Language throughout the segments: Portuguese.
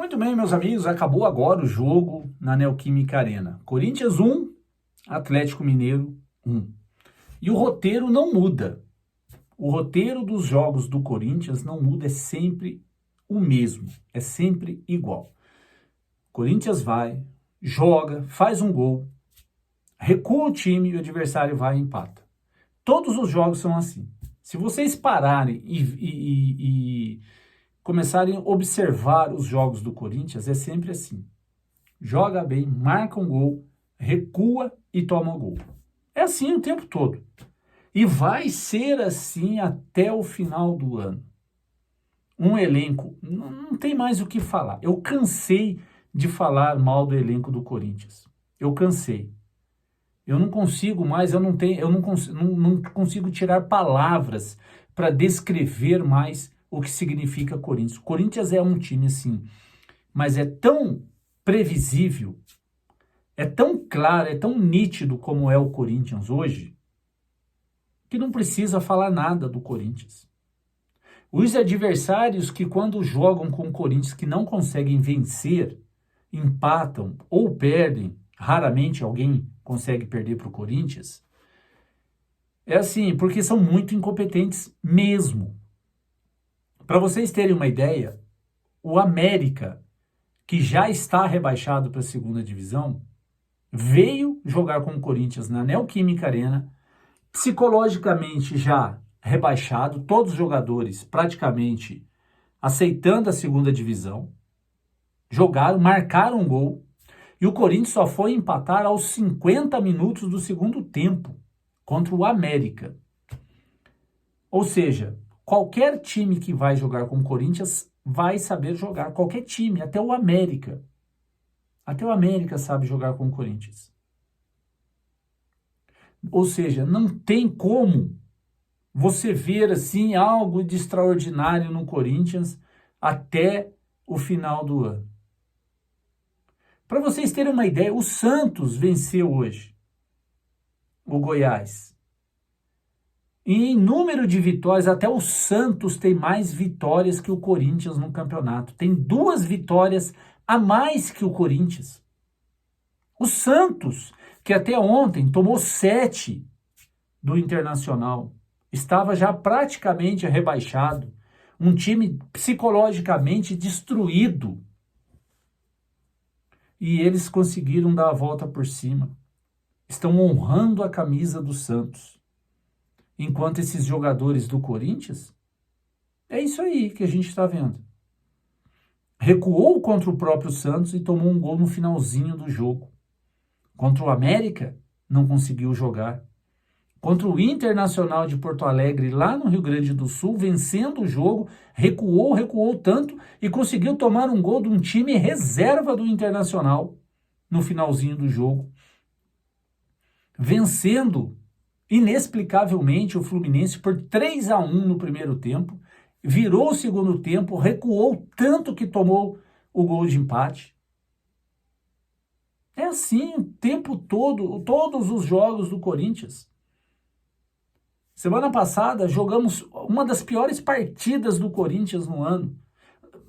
Muito bem, meus amigos, acabou agora o jogo na Neoquímica Arena. Corinthians 1, Atlético Mineiro 1. E o roteiro não muda. O roteiro dos jogos do Corinthians não muda, é sempre o mesmo, é sempre igual. Corinthians vai, joga, faz um gol, recua o time e o adversário vai e empata. Todos os jogos são assim. Se vocês pararem e começarem a observar os jogos do Corinthians, é sempre assim. Joga bem, marca um gol, recua e toma um gol. É assim o tempo todo. E vai ser assim até o final do ano. Um elenco, não tem mais o que falar. Eu cansei de falar mal do elenco do Corinthians. Eu cansei. Eu não consigo mais, não consigo tirar palavras para descrever mais o que significa Corinthians. Corinthians é um time assim, mas é tão previsível, é tão claro, é tão nítido como é o Corinthians hoje, que não precisa falar nada do Corinthians. Os adversários que quando jogam com o Corinthians que não conseguem vencer, empatam ou perdem, raramente alguém consegue perder para o Corinthians, é assim, porque são muito incompetentes mesmo. Para vocês terem uma ideia, o América, que já está rebaixado para a segunda divisão, veio jogar com o Corinthians na Neoquímica Arena, psicologicamente já rebaixado, todos os jogadores praticamente aceitando a segunda divisão, jogaram, marcaram um gol, e o Corinthians só foi empatar aos 50 minutos do segundo tempo contra o América. Ou seja, qualquer time que vai jogar com o Corinthians vai saber jogar, qualquer time, até o América. Até o América sabe jogar com o Corinthians. Ou seja, não tem como você ver assim algo de extraordinário no Corinthians até o final do ano. Para vocês terem uma ideia, o Santos venceu hoje o Goiás. E em número de vitórias, até o Santos tem mais vitórias que o Corinthians no campeonato. Tem 2 vitórias a mais que o Corinthians. O Santos, que até ontem tomou 7 do Internacional, estava já praticamente rebaixado. Um time psicologicamente destruído. E eles conseguiram dar a volta por cima. Estão honrando a camisa do Santos. Enquanto esses jogadores do Corinthians, é isso aí que a gente está vendo. Recuou contra o próprio Santos e tomou um gol no finalzinho do jogo. Contra o América, não conseguiu jogar. Contra o Internacional de Porto Alegre, lá no Rio Grande do Sul, vencendo o jogo, recuou tanto e conseguiu tomar um gol de um time reserva do Internacional no finalzinho do jogo. Vencendo inexplicavelmente o Fluminense por 3-1 no primeiro tempo, virou o segundo tempo, recuou tanto que tomou o gol de empate. É assim o tempo todo, todos os jogos do Corinthians. Semana passada jogamos uma das piores partidas do Corinthians no ano.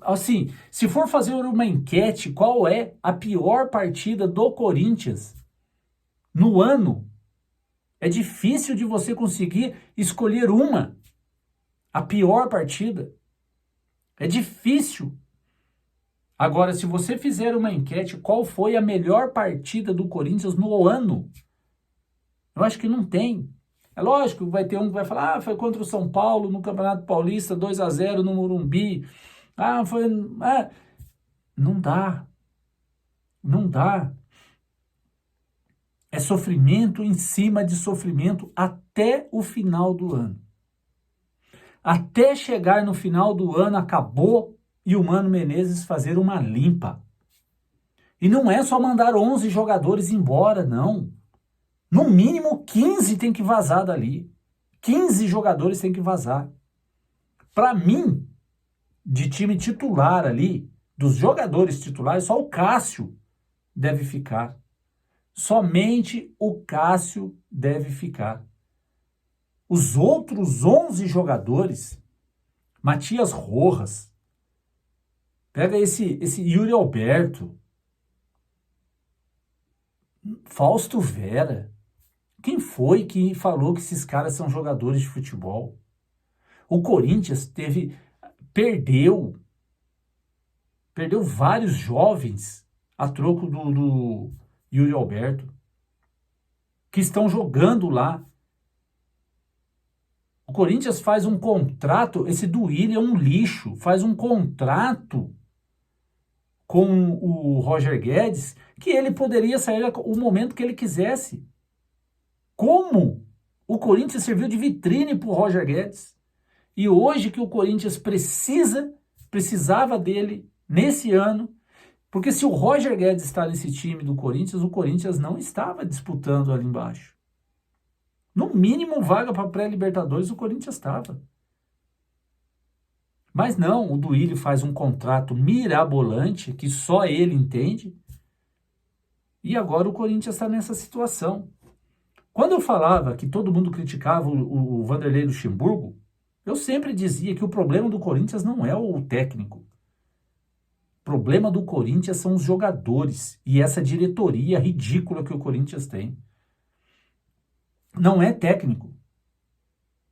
Assim, se for fazer uma enquete, qual é a pior partida do Corinthians no ano? É difícil de você conseguir escolher uma. A pior partida. É difícil. Agora, se você fizer uma enquete, qual foi a melhor partida do Corinthians no ano? Eu acho que não tem. É lógico que vai ter um que vai falar, foi contra o São Paulo no Campeonato Paulista, 2-0 no Morumbi. Foi... Não dá. Não dá. É sofrimento em cima de sofrimento até o final do ano. Até chegar no final do ano, acabou e o Mano Menezes fazer uma limpa. E não é só mandar 11 jogadores embora, não. No mínimo 15 tem que vazar dali. 15 jogadores tem que vazar. Para mim, de time titular ali, dos jogadores titulares, só o Cássio deve ficar. Somente o Cássio deve ficar. Os outros 11 jogadores, Matias Rojas, Pega esse Yuri Alberto, Fausto Vera. Quem foi que falou que esses caras são jogadores de futebol? O Corinthians perdeu vários jovens a troco do Yuri Alberto, que estão jogando lá. O Corinthians faz um contrato, esse Duílio é um lixo, faz um contrato com o Roger Guedes, que ele poderia sair o momento que ele quisesse. Como o Corinthians serviu de vitrine para o Roger Guedes? E hoje que o Corinthians precisava dele nesse ano, porque se o Roger Guedes está nesse time do Corinthians, o Corinthians não estava disputando ali embaixo. No mínimo, vaga para pré-Libertadores o Corinthians estava. Mas não, o Duílio faz um contrato mirabolante, que só ele entende, e agora o Corinthians está nessa situação. Quando eu falava que todo mundo criticava o Vanderlei Luxemburgo, eu sempre dizia que o problema do Corinthians não é o técnico. O problema do Corinthians são os jogadores e essa diretoria ridícula que o Corinthians tem. Não é técnico.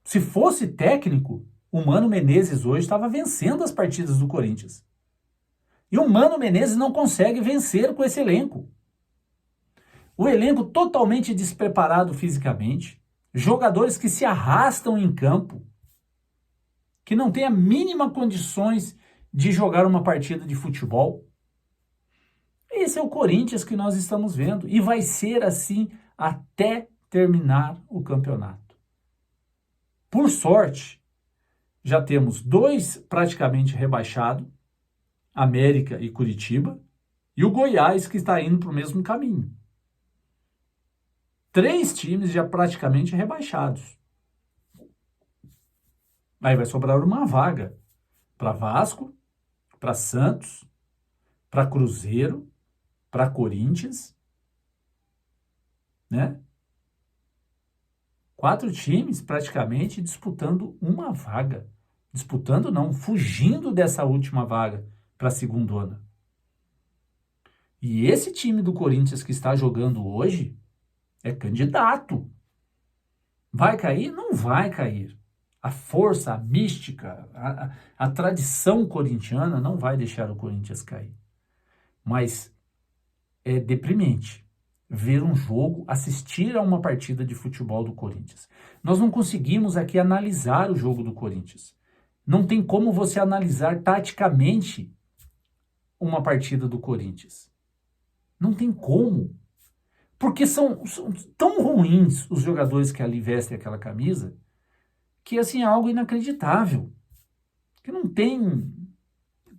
Se fosse técnico, o Mano Menezes hoje estava vencendo as partidas do Corinthians. E o Mano Menezes não consegue vencer com esse elenco. O elenco totalmente despreparado fisicamente, jogadores que se arrastam em campo, que não têm a mínima condições de jogar uma partida de futebol. Esse é o Corinthians que nós estamos vendo e vai ser assim até terminar o campeonato. Por sorte, já temos 2 praticamente rebaixados, América e Curitiba, e o Goiás que está indo para o mesmo caminho. 3 times já praticamente rebaixados. Aí vai sobrar uma vaga para Vasco, para Santos, para Cruzeiro, para Corinthians, né? 4 times praticamente disputando uma vaga. Disputando não, fugindo dessa última vaga para a segundona. E esse time do Corinthians que está jogando hoje é candidato. Vai cair? Não vai cair. A força, a mística, a tradição corintiana não vai deixar o Corinthians cair. Mas é deprimente ver um jogo, assistir a uma partida de futebol do Corinthians. Nós não conseguimos aqui analisar o jogo do Corinthians. Não tem como você analisar taticamente uma partida do Corinthians. Não tem como. Porque são tão ruins os jogadores que ali vestem aquela camisa, que assim é algo inacreditável. Que não tem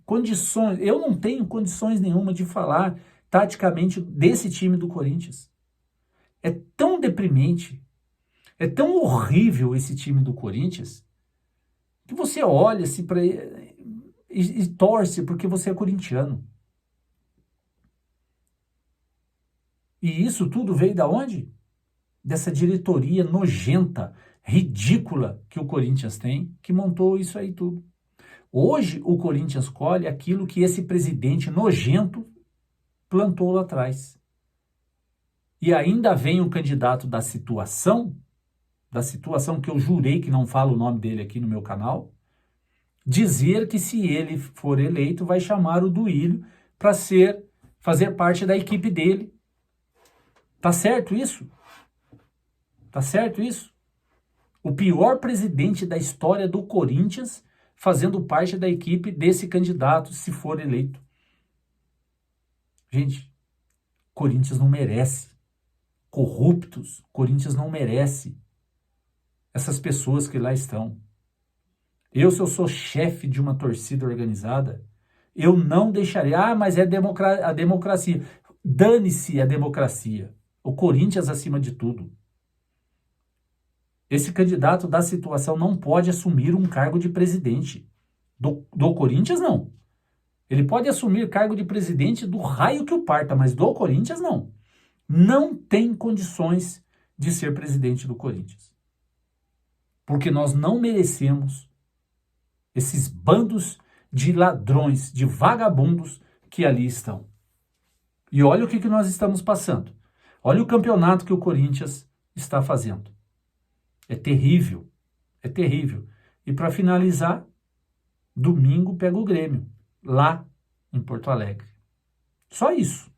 condições, eu não tenho condições nenhuma de falar taticamente desse time do Corinthians. É tão deprimente, é tão horrível esse time do Corinthians, que você olha assim para e torce porque você é corintiano. E isso tudo veio da onde? Dessa diretoria nojenta, ridícula que o Corinthians tem, que montou isso aí tudo. Hoje o Corinthians colhe aquilo que esse presidente nojento plantou lá atrás. E ainda vem um candidato da situação que eu jurei que não falo o nome dele aqui no meu canal, dizer que se ele for eleito vai chamar o Duílio para fazer parte da equipe dele. Tá certo isso? Tá certo isso? O pior presidente da história do Corinthians fazendo parte da equipe desse candidato, se for eleito. Gente, Corinthians não merece. Corruptos, Corinthians não merece essas pessoas que lá estão. Se eu sou chefe de uma torcida organizada, eu não deixaria, mas é a democracia. Dane-se a democracia. O Corinthians acima de tudo. Esse candidato da situação não pode assumir um cargo de presidente. Do Corinthians, não. Ele pode assumir cargo de presidente do raio que o parta, mas do Corinthians, não. Não tem condições de ser presidente do Corinthians. Porque nós não merecemos esses bandos de ladrões, de vagabundos que ali estão. E olha o que nós estamos passando. Olha o campeonato que o Corinthians está fazendo. É terrível, é terrível. E para finalizar, domingo pega o Grêmio, lá em Porto Alegre. Só isso.